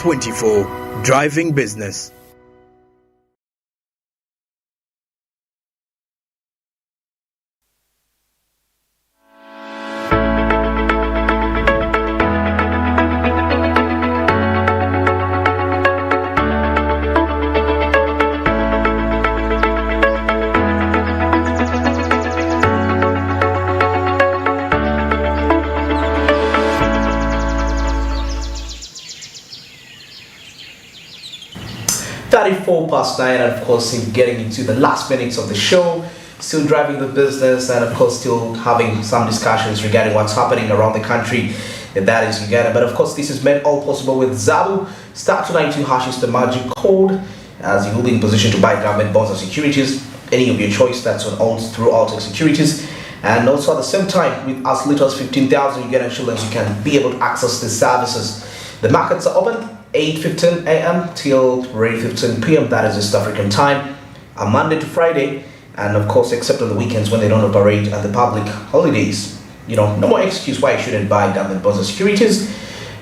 Smart24, driving business. (4:09), and of course getting into the last minutes of the show, still driving the business, and of course still having some discussions regarding what's happening around the country, and that is Uganda. But of course this is made all possible with Zabu. *292# is the magic code, as you will be in position to buy government bonds and securities, any of your choice. That's on all through Altec Securities. And also at the same time, with as little as 15,000 Ugandan shillings, you can be able to access the services. The markets are open 8:15 a.m. till 8:15 p.m. That is East African time, Monday to Friday, and of course except on the weekends when they don't operate at the public holidays. You know, no more excuse why you shouldn't buy government bonds and securities.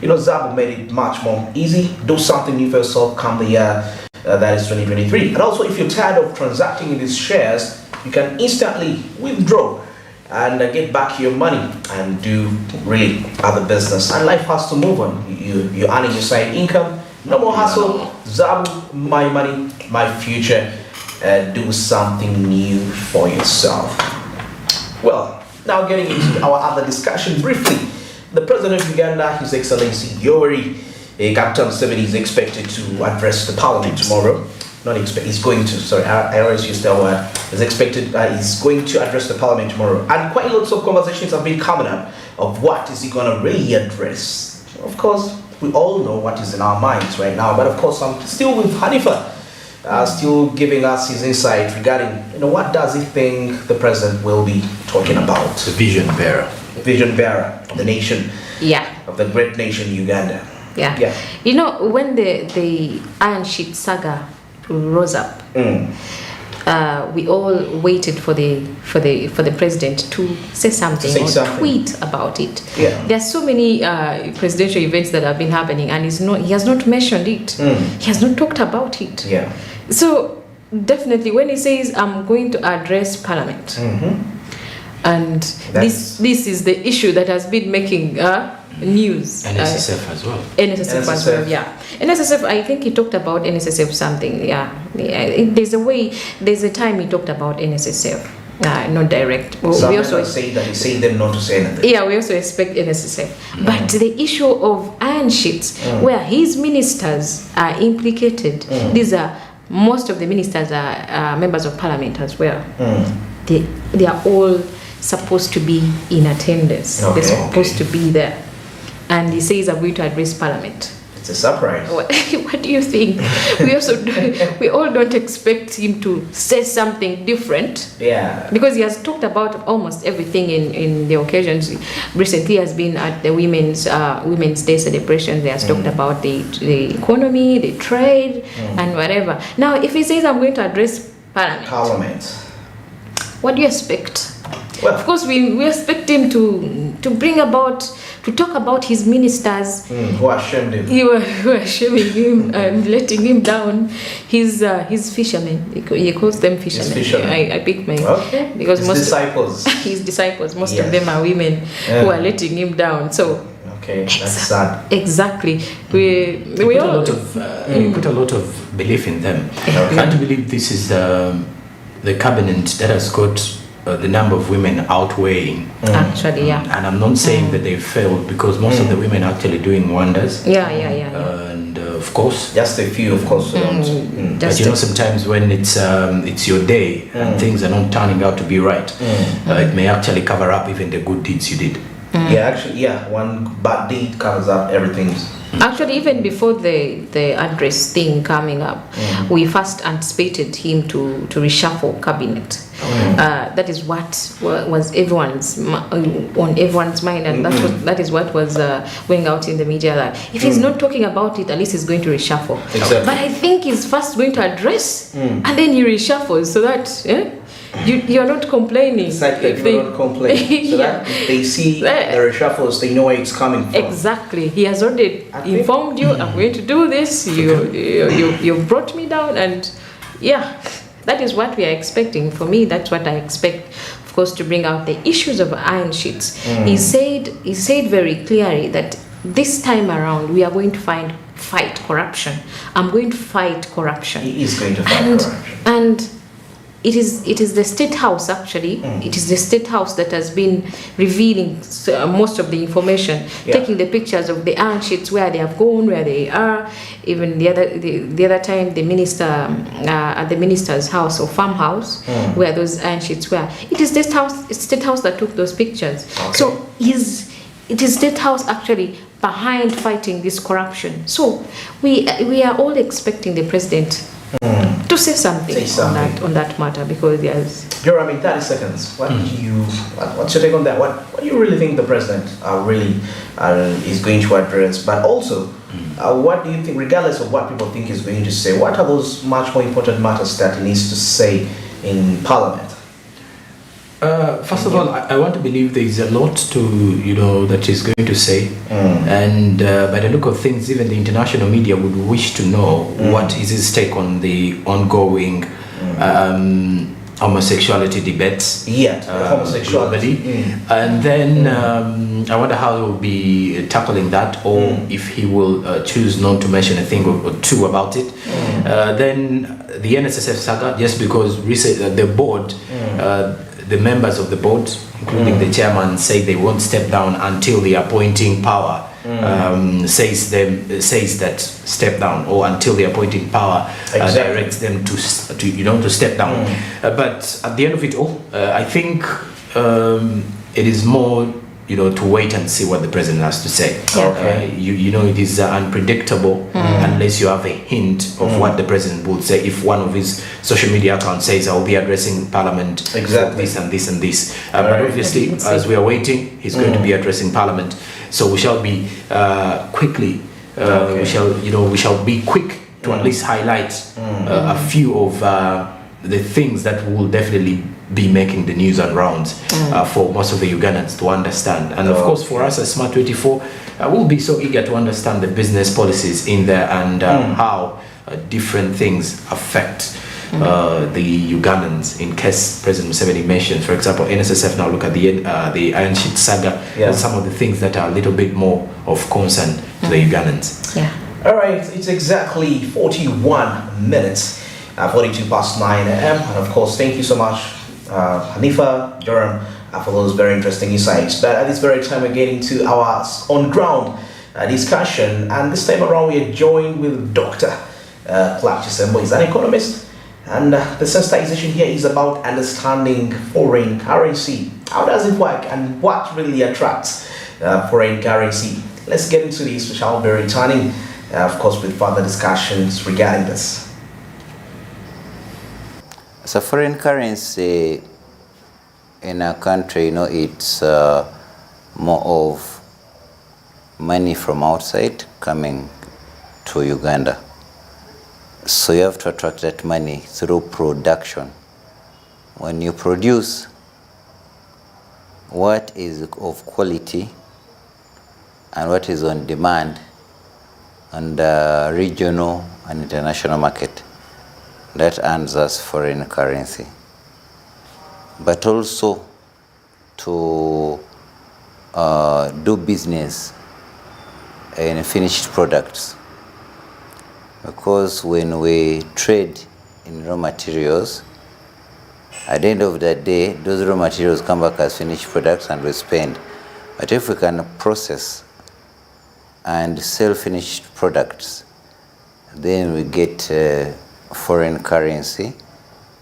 You know, Zabu made it much more easy. Do something new for yourself come the year that is 2023. And also, if you're tired of transacting in these shares, you can instantly withdraw and get back your money and do really other business. And life has to move on. You're earning your side income. No more hassle. Zabu, my money, my future. Do something new for yourself. Well, now getting into our other discussion briefly. The President of Uganda, His Excellency Yoweri Kaguta Museveni, is expected to address the Parliament tomorrow. He's going to, sorry, I always use that word. He's going to address the Parliament tomorrow. And quite lots of conversations have been coming up of what is he going to really address. Of course, we all know what is in our minds right now, but of course I'm still with Hanifa, still giving us his insight regarding, what does he think the President will be talking about? The vision bearer. Vision bearer of the nation. Yeah. Of the great nation, Uganda. Yeah. When the Iron Sheet saga rose up, we all waited for the president to say something tweet about it. Yeah. There are so many presidential events that have been happening, and he has not mentioned it. He has not talked about it. Yeah. So definitely, when he says I'm going to address Parliament, and this is the issue that has been making news. NSSF as well. NSSF as well, yeah. NSSF, I think he talked about NSSF something, yeah. There's a time he talked about NSSF, not direct. We also say that he said them not to say anything. Yeah, we also expect NSSF. But the issue of iron sheets, where his ministers are implicated, these are, most of the ministers are members of parliament as well. They are all supposed to be in attendance. They're supposed to be there. And he says, I'm going to address Parliament. It's a surprise. What do you think? We all don't expect him to say something different. Yeah. Because he has talked about almost everything in the occasions. Recently has been at the Women's Day celebration. He has talked about the economy, the trade, and whatever. Now, if he says, I'm going to address Parliament, what do you expect? Well, of course, we expect him to talk about his ministers who are shamed him. Who are shaming him and letting him down. His fishermen. He calls them fishermen. I pick my because his disciples. Most of them are women who are letting him down. So that's sad. Exactly. We put a lot of belief in them. Can't believe this is the cabinet that has got the number of women outweighing. Actually, yeah. And I'm not saying that they failed, because most of the women are actually doing wonders. Yeah. And of course, just a few, of course, don't. But sometimes when it's your day and things are not turning out to be right, it may actually cover up even the good deeds you did. One bad deed covers up everything. Actually, even before the address thing coming up, we first anticipated him to reshuffle cabinet. That is what was on everyone's mind, and that is what was going out in the media. That if he's not talking about it, at least he's going to reshuffle. Exactly. But I think he's first going to address, and then he reshuffles, so that you're not complaining. It's like that you don't complain. So that if they see the reshuffles, they know where it's coming from. Exactly. He has already informed you, I'm going to do this. You brought me down, and yeah, that is what we are expecting. For me, that's what I expect. Of course, to bring out the issues of iron sheets. He said very clearly that this time around we are going to fight corruption. I'm going to fight corruption. He is going to fight corruption. And it is the State House, actually. It is the State House that has been revealing most of the information, taking the pictures of the iron sheets, where they have gone, where they are. Even the other time, the minister at the minister's house or farmhouse, where those iron sheets were. It is State House that took those pictures. Okay. So it is State House actually behind fighting this corruption. So we are all expecting the president to say something on that matter, because yes. Joram, in 30 seconds, what's your take on that? What do you really think the president really is going to address? But also, what do you think, regardless of what people think he's going to say, what are those much more important matters that he needs to say in Parliament? First of all, I want to believe there is a lot that he's going to say, and by the look of things, even the international media would wish to know what is his take on the ongoing homosexuality debates. Homosexuality. Globally. And then I wonder how he will be tackling that, or if he will choose not to mention a thing or two about it. Then the NSSF saga, just because the board, the members of the board, including the chairman, say they won't step down until the appointing power says that step down, or until the appointing power directs them to step down. But at the end of it all, I think it is more to wait and see what the president has to say. It is unpredictable unless you have a hint of what the president would say. If one of his social media accounts says, I'll be addressing Parliament for this and this and this. But obviously, as we are waiting, he's going to be addressing Parliament. So we shall be we shall be quick to at least highlight a few of the things that will definitely be making the news and rounds for most of the Ugandans to understand. And of course, for us as Smart24, we'll be so eager to understand the business policies in there and how different things affect the Ugandans, in case President Museveni mentioned, for example, NSSF now look at the Iron Sheet saga, and some of the things that are a little bit more of concern to the Ugandans. All right, it's exactly 41 minutes, 42 past 9 a.m. And of course, thank you so much, Hanifa, Joram, for those very interesting insights. But at this very time, we're getting to our on-ground discussion. And this time around, we are joined with Dr. Clark Chisembo. He's an economist. And the sensitization here is about understanding foreign currency. How does it work and what really attracts foreign currency? Let's get into this. We shall be returning, of course, with further discussions regarding this. So foreign currency in a country, it's more of money from outside coming to Uganda. So you have to attract that money through production. When you produce what is of quality and what is on demand on the regional and international market, that earns us foreign currency. But also to do business in finished products. Because when we trade in raw materials, at the end of the day, those raw materials come back as finished products and we spend. But if we can process and sell finished products, then we get foreign currency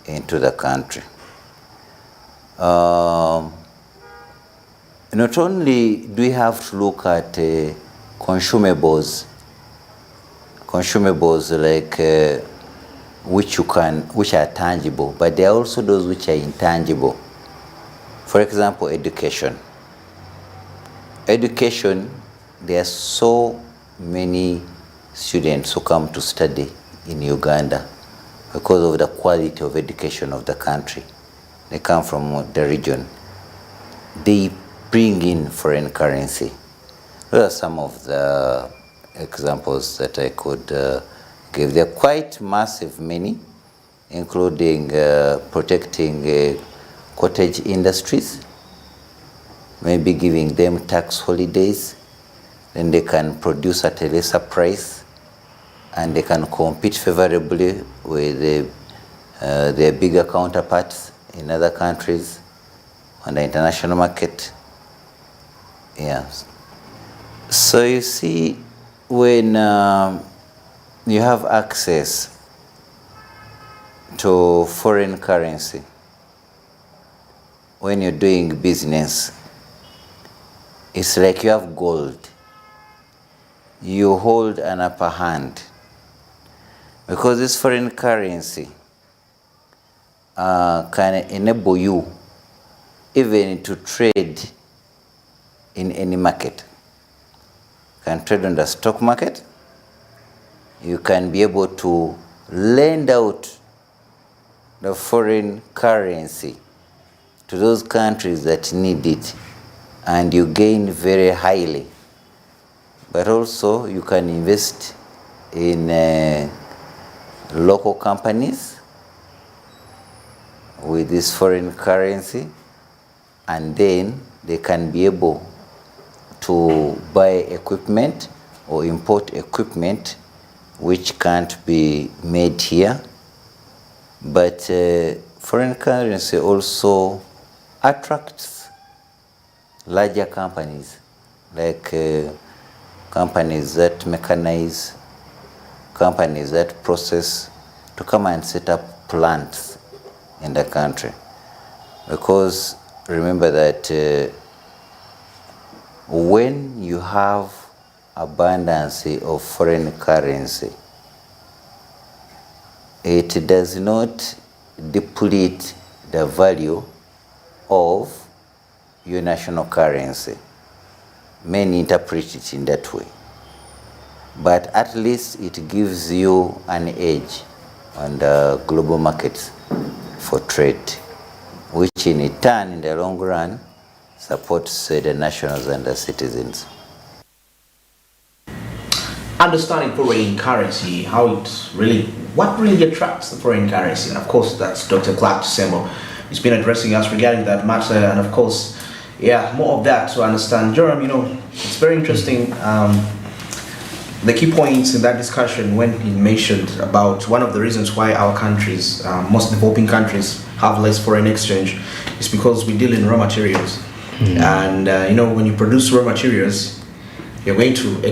into the country. Not only do we have to look at consumables like which are tangible, but there are also those which are intangible. For example, education. Education, there are so many students who come to study in Uganda because of the quality of education of the country. they come from the region, they bring in foreign currency. Those are some of the examples that I could give. They're quite massive, many, including protecting cottage industries, maybe giving them tax holidays, then they can produce at a lesser price and they can compete favorably with their bigger counterparts in other countries on the international market. Yes. So you see, when you have access to foreign currency, when you're doing business, it's like you have gold. You hold an upper hand because this foreign currency can enable you even to trade in any market. You can trade on the stock market. You can be able to lend out the foreign currency to those countries that need it, and you gain very highly. But also you can invest in local companies with this foreign currency, and then they can be able to buy equipment or import equipment which can't be made here. But foreign currency also attracts larger companies, like companies that mechanize, companies that process, to come and set up plants in the country. Because remember that when you have abundance of foreign currency, it does not deplete the value of your national currency. Many interpret it in that way. But at least it gives you an edge on the global markets for trade, which in turn, in the long run, supports the nationals and the citizens. Understanding foreign currency, what really attracts the foreign currency, and of course that's Dr. Clark Sembo. He's been addressing us regarding that matter, and of course, more of that to understand. Joram, it's very interesting. The key points in that discussion when he mentioned about one of the reasons why our countries, most developing countries, have less foreign exchange is because we deal in raw materials. And when you produce raw materials, you're going to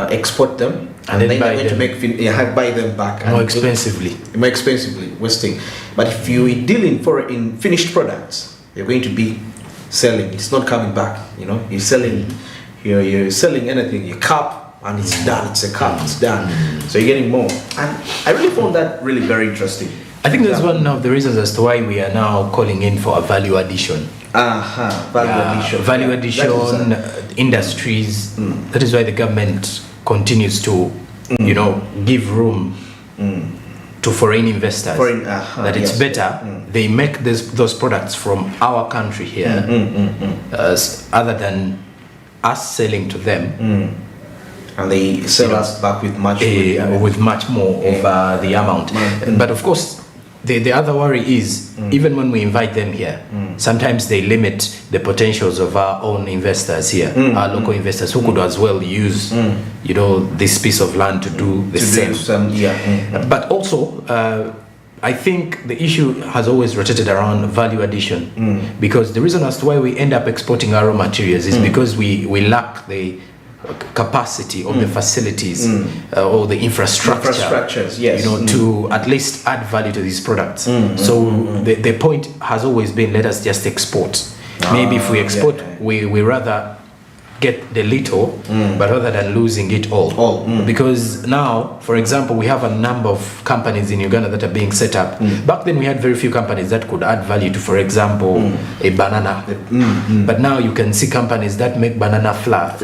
export them, and then you're going to buy them back more expensively, wasting. But if you deal in finished products, you're going to be selling. It's not coming back. You're selling. You're selling anything. Your cup, and it's done. It's a cup. It's done. So you're getting more. And I really found that really very interesting. I think that's one of the reasons as to why we are now calling in for a value addition. Value addition industries. That is why the government continues to, give room to foreign investors. It's better they make those products from our country here, other than us selling to them. And they sell us back with much more of the amount. But of course, the other worry is even when we invite them here, sometimes they limit the potentials of our own investors here, our local investors who could as well use, this piece of land to do the same. But also, I think the issue has always rotated around value addition, because the reason as to why we end up exporting our raw materials is because we lack the capacity of the facilities or the infrastructures, to at least add value to these products. So the point has always been, let us just export. Maybe if we export, we rather get the little, but rather than losing it all. Because now, for example, we have a number of companies in Uganda that are being set up. Back then we had very few companies that could add value to, for example, a banana. But now you can see companies that make banana flour,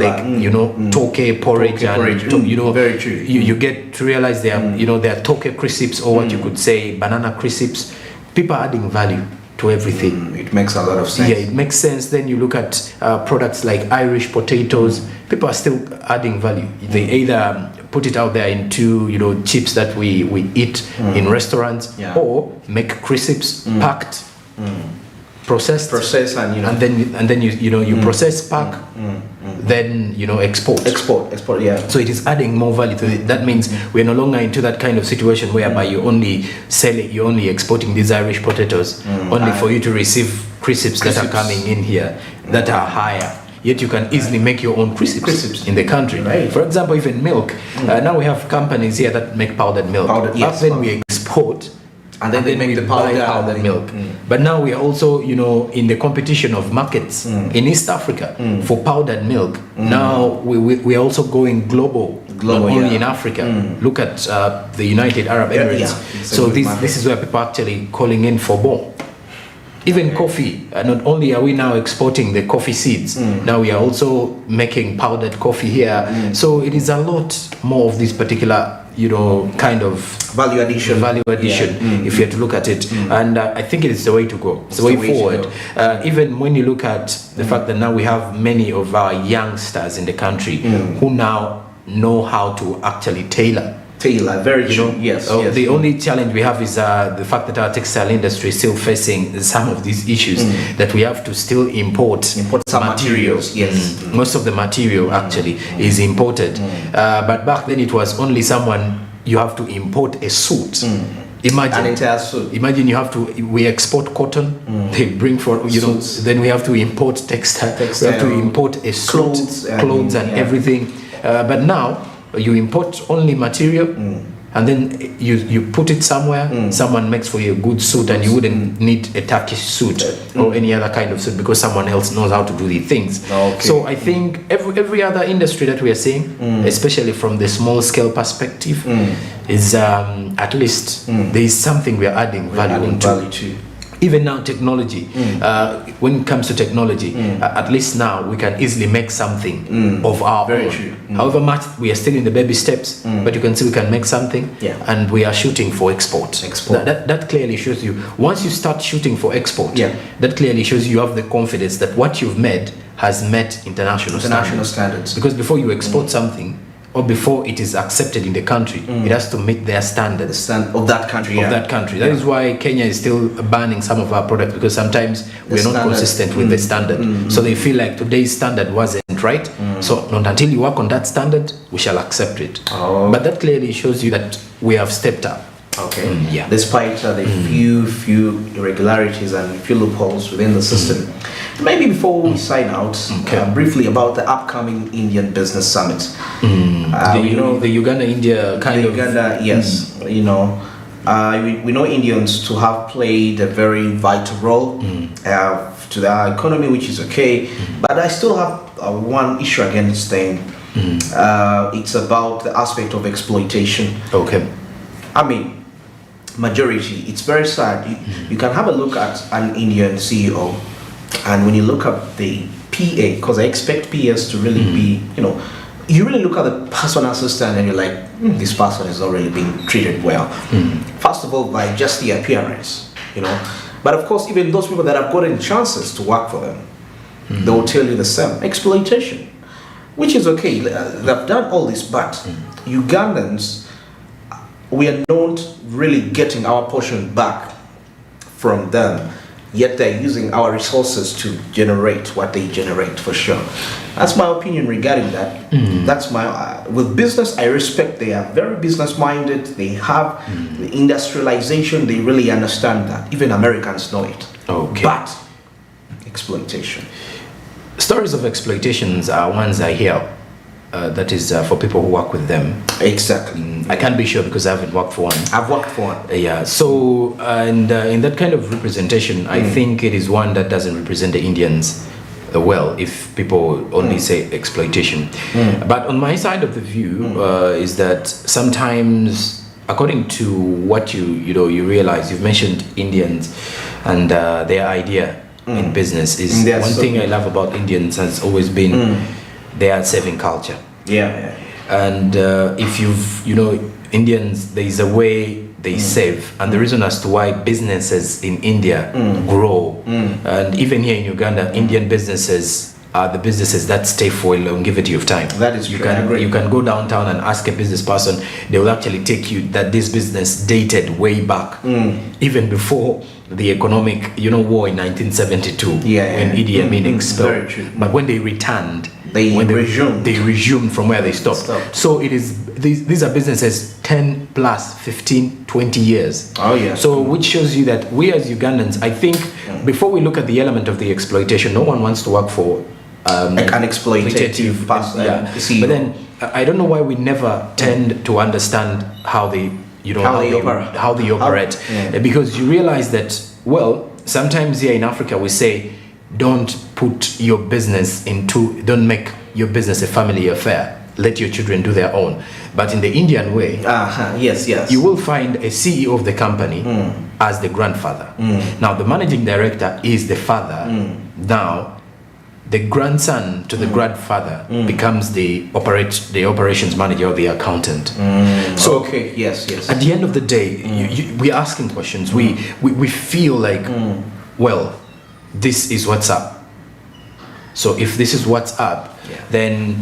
toke porridge, very true. You get to realize they are, they are toke crisps, or what you could say banana crisps. People are adding value to everything. It makes a lot of sense. Yeah, it makes sense. Then you look at products like Irish potatoes. People are still adding value. They either put it out there into chips that we eat in restaurants, or make crisps packed, processed, and then you process, pack, then export. Yeah. So it is adding more value to it. That means we're no longer into that kind of situation whereby you only sell it, you're only exporting these Irish potatoes only for you to receive crisps that are coming in here that are higher. Yet you can easily make your own crisps in the country. Right. For example, even milk. Now we have companies here that make powdered milk. Back then we export, and then they make the powdered milk. But now we are also, in the competition of markets in East Africa for powdered milk. Now we are also going global, not only in Africa. Look at the United Arab Emirates. So this is where people are actually calling in for more. Even coffee, not only are we now exporting the coffee seeds, now we are also making powdered coffee here. So it is a lot more of this particular, kind of value addition, if you have to look at it. And I think it is the way to go. It's the way forward. Even when you look at the fact that now we have many of our youngsters in the country who now know how to actually tailor. Very true. Yes. The only challenge we have is the fact that our textile industry is still facing some of these issues, that we have to still import some materials. Yes. Most of the material actually is imported. But back then it was only you have to import a suit. Imagine an entire suit. Imagine we export cotton, they bring for then we have to import textile. We have to import a suit, clothes and everything. But now you import only material, and then you put it somewhere. Someone makes for you a good suit, and you wouldn't need a Turkish suit or any other kind of suit because someone else knows how to do the things. So I think every other industry that we are seeing, especially from the small scale perspective, is at least there is something we are adding value to. Even now, technology. When it comes to technology, at least now we can easily make something of our own. True. However much we are still in the baby steps, but you can see we can make something, and we are shooting for export. That clearly shows you. Once you start shooting for export, that clearly shows you have the confidence that what you've made has met international standards. Because before you export something, or before it is accepted in the country, it has to meet their standards of that country. That is why Kenya is still banning some of our products, because sometimes we are not consistent with the standard. So they feel like today's standard wasn't right. So not until you work on that standard, we shall accept it. But that clearly shows you that we have stepped up. Despite the few irregularities and few loopholes within the system. Maybe before we sign out, briefly about the upcoming Indian Business Summit. The Uganda-India kind of... yes. We know Indians to have played a very vital role to their economy, which is okay. But I still have one issue against them. It's about the aspect of exploitation. I mean, majority, it's very sad. You can have a look at an Indian CEO, and when you look at the PA, because I expect PAs to really be, you really look at the personal assistant and you're like, this person is not really being treated well. First of all, by just the appearance, But of course, even those people that have gotten chances to work for them, they will tell you the same. Exploitation, which is okay. They've done all this, but Ugandans, we are not really getting our portion back from them, yet they're using our resources to generate what they generate, for sure. That's my opinion regarding that. That's my with business, I respect they are very business minded. They have the industrialization, they really understand that. Even Americans know it. But exploitation, stories of exploitations are ones I hear. That is for people who work with them. Exactly. I can't be sure because I haven't worked for one. I've worked for one. So, and in that kind of representation, I think it is one that doesn't represent the Indians well, if people only say exploitation. But on my side of the view is that sometimes, according to what you realize, you've mentioned Indians and their idea in business is one thing I love about Indians has always been their saving culture. Yeah. And if Indians, there is a way they save, and the reason as to why businesses in India grow, and even here in Uganda, Indian businesses are the businesses that stay for a longevity of time. That is you true. I can agree. you can go downtown and ask a business person; they will actually take you that this business dated way back, even before the economic war in 1972, when Idi Amin expelled. Very true. But when they returned, They resumed. They resumed from where they stopped. So it is these are businesses 10 plus 15 20 years. Oh yeah. So which shows you that we as Ugandans, I think before we look at the element of the exploitation, no one wants to work for like an exploitative person. But then I don't know why we never tend to understand how they how they operate. Because you realize that, well, sometimes here in Africa we say don't make your business a family affair, let your children do their own. But in the Indian way, yes, you will find a CEO of the company as the grandfather. Now the managing director is the father. Now the grandson to the grandfather becomes the operations manager or the accountant. So yes. at the end of the day, we're asking questions. We feel like, well, this is what's up. So if this is what's up, then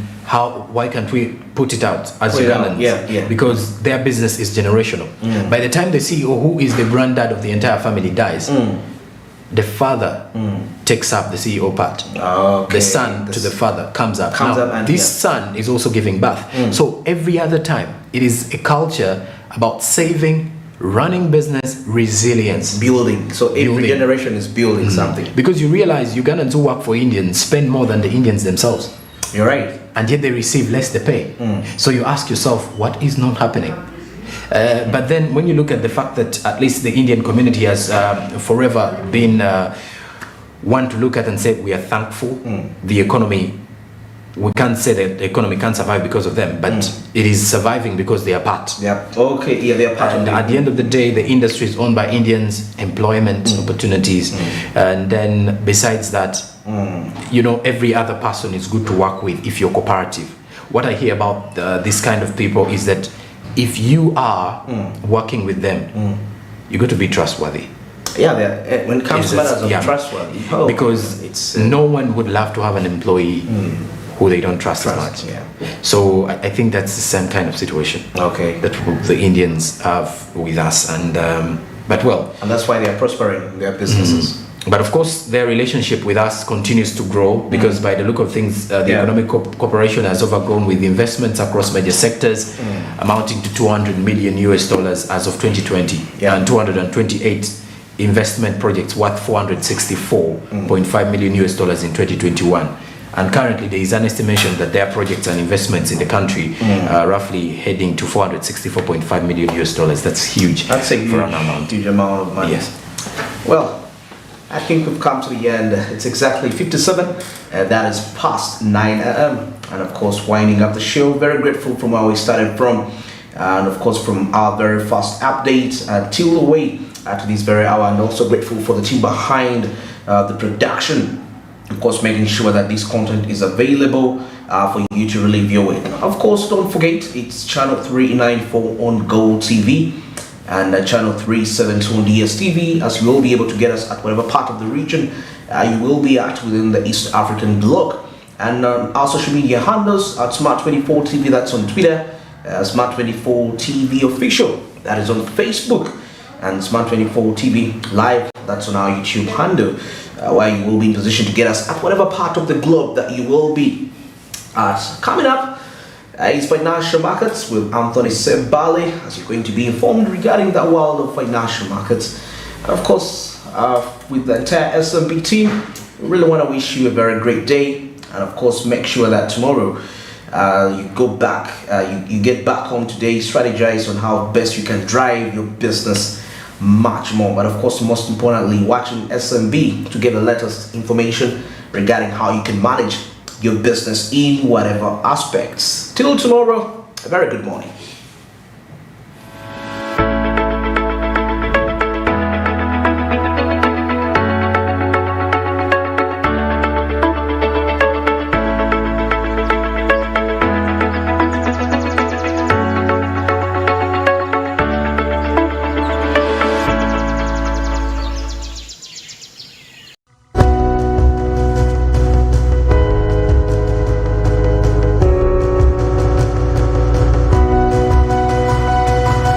why can't we put it out as Ugandans? Because their business is generational. By the time the CEO, who is the granddad of the entire family, dies, the father takes up the CEO part. The son to the father comes up. And this son is also giving birth. So every other time, it is a culture about saving, running business, resilience, building. So every generation is building something. Because you realize Ugandans who work for Indians spend more than the Indians themselves. You're right. And yet they receive less the pay. So you ask yourself, what is not happening? But then when you look at the fact that at least the Indian community has forever been one to look at and say we are thankful. The economy, we can't say that the economy can't survive because of them, but it is surviving because they are part. They are part. And at the end of the day, the industry is owned by Indians, employment opportunities, and then besides that, every other person is good to work with if you're cooperative. What I hear about this kind of people is that if you are working with them, you got to be trustworthy. When it comes to matters of trustworthy, because no one would love to have an employee who they don't trust as much. So I think that's the same kind of situation. That the Indians have with us, and that's why they are prospering in their businesses. But of course, their relationship with us continues to grow because by the look of things, the economic cooperation has overgrown with investments across major sectors, amounting to $200 million as of 2020, and 228 investment projects worth $464.5 million in 2021. And currently, there is an estimation that their projects and investments in the country are roughly heading to $464.5 million. That's huge. That's a huge amount of money. Yes. Well, I think we've come to the end. It's exactly 57, and that is past 9 a.m. And of course, winding up the show. Very grateful from where we started from, and of course from our very first update till the way to this very hour, and also grateful for the team behind the production. Of course, making sure that this content is available for you to really view it. Of course, don't forget it's channel 394 on GOTV. And channel 372 on DSTV, as you will be able to get us at whatever part of the region you will be at within the East African bloc. And our social media handles at Smart24 TV, that's on Twitter, Smart24 TV official, that is on Facebook, and Smart24 TV live, that's on our YouTube handle, where you will be in position to get us at whatever part of the globe that you will be at. Coming up is financial markets with Anthony Sebale, as you're going to be informed regarding the world of financial markets. And of course, with the entire SMB team, we really want to wish you a very great day. And of course, make sure that tomorrow you go back, you get back home today, strategize on how best you can drive your business much more. But of course, most importantly, watching SMB to get the latest information regarding how you can manage your business in whatever aspects. Till tomorrow, a very good morning.